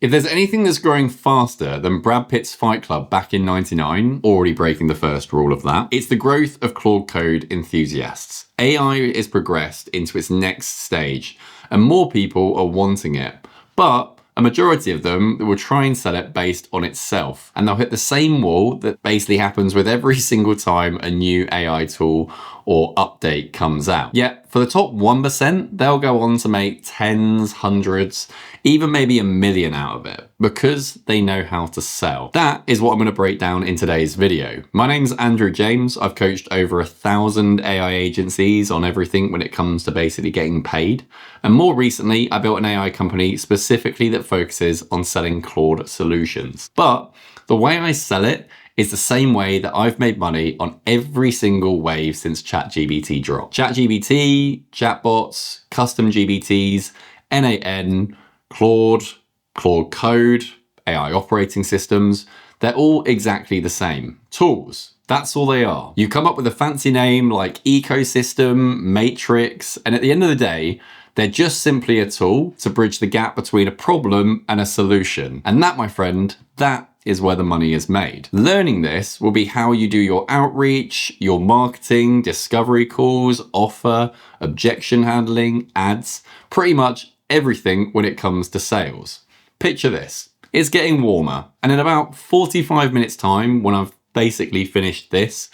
If there's anything that's growing faster than Brad Pitt's Fight Club back in '99, already breaking the first rule of that, it's the growth of Claude Code enthusiasts. AI is progressed into its next stage, and more people are wanting it. But a majority of them will try and sell it based on itself, and they'll hit the same wall that basically happens with every single time a new AI tool or update comes out. Yet for the top 1%, they'll go on to make tens, hundreds, even maybe $1 million out of it because they know how to sell. That is what I'm going to break down in today's video. My name's Andrew James. I've coached over 1,000 AI agencies on everything when it comes to basically getting paid. And more recently, I built an AI company specifically that focuses on selling Claude solutions. But the way I sell it is the same way that I've made money on every single wave since ChatGPT dropped. ChatGPT, chatbots, custom GPTs, NAN, Claude, Claude Code, AI operating systems, they're all exactly the same. Tools. That's all they are. You come up with a fancy name like ecosystem, matrix, and at the end of the day, they're just simply a tool to bridge the gap between a problem and a solution. And that, my friend, that is where the money is made. Learning this will be how you do your outreach, your marketing, discovery calls, offer, objection handling, ads, pretty much everything when it comes to sales. Picture this. It's getting warmer, and in about 45 minutes time, when I've basically finished this,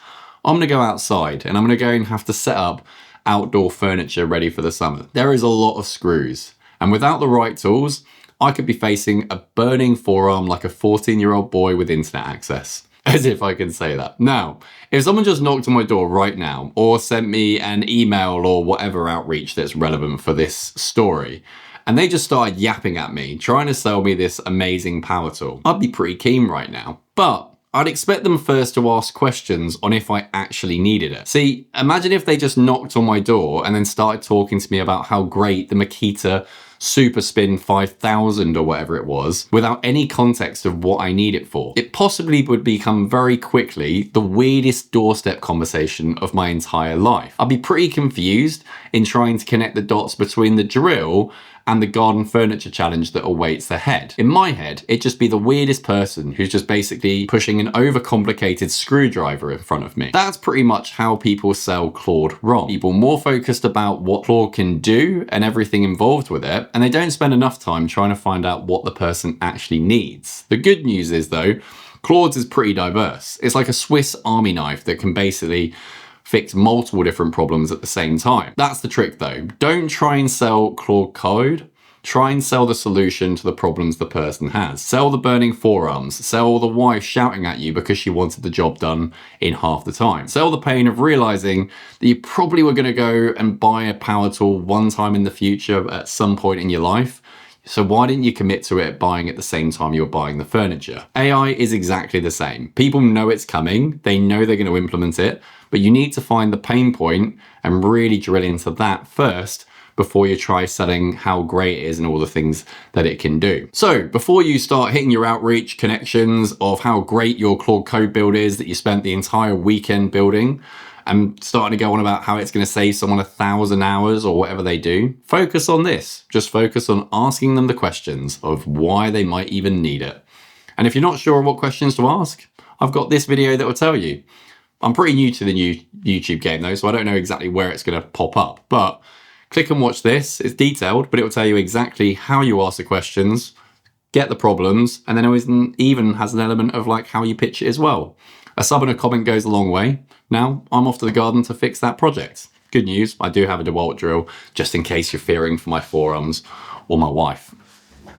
I'm gonna go outside and I'm gonna go and have to set up outdoor furniture ready for the summer. There is a lot of screws, and without the right tools, I could be facing a burning forearm like a 14-year-old boy with internet access. As if I can say that. Now, if someone just knocked on my door right now or sent me an email or whatever outreach that's relevant for this story, and they just started yapping at me, trying to sell me this amazing power tool, I'd be pretty keen right now. But I'd expect them first to ask questions on if I actually needed it. See, imagine if they just knocked on my door and then started talking to me about how great the Makita Super Spin 5000 or whatever it was, without any context of what I need it for. It possibly would become very quickly the weirdest doorstep conversation of my entire life. I'd be pretty confused in trying to connect the dots between the drill and the garden furniture challenge that awaits ahead. In my head, it'd just be the weirdest person who's just basically pushing an overcomplicated screwdriver in front of me. That's pretty much how people sell Claude wrong. People more focused about what Claude can do and everything involved with it, and they don't spend enough time trying to find out what the person actually needs. The good news is though, Claude's is pretty diverse. It's like a Swiss Army knife that can basically fix multiple different problems at the same time. That's the trick though. Don't try and sell Claude Code. Try and sell the solution to the problems the person has. Sell the burning forearms. Sell the wife shouting at you because she wanted the job done in half the time. Sell the pain of realizing that you probably were going to go and buy a power tool one time in the future at some point in your life. So why didn't you commit to it buying at the same time you're buying the furniture? AI is exactly the same. People know it's coming. They know they're going to implement it, but you need to find the pain point and really drill into that first before you try selling how great it is and all the things that it can do. So before you start hitting your outreach connections of how great your Claude Code build is that you spent the entire weekend building, and starting to go on about how it's going to save someone 1,000 hours or whatever they do, focus on this. Just focus on asking them the questions of why they might even need it. And if you're not sure what questions to ask, I've got this video that will tell you. I'm pretty new to the new YouTube game though, so I don't know exactly where it's going to pop up, but click and watch this. It's detailed, but it will tell you exactly how you ask the questions, get the problems, and then it even has an element of like how you pitch it as well. A sub and a comment goes a long way. Now I'm off to the garden to fix that project. Good news, I do have a DeWalt drill just in case you're fearing for my forearms or my wife.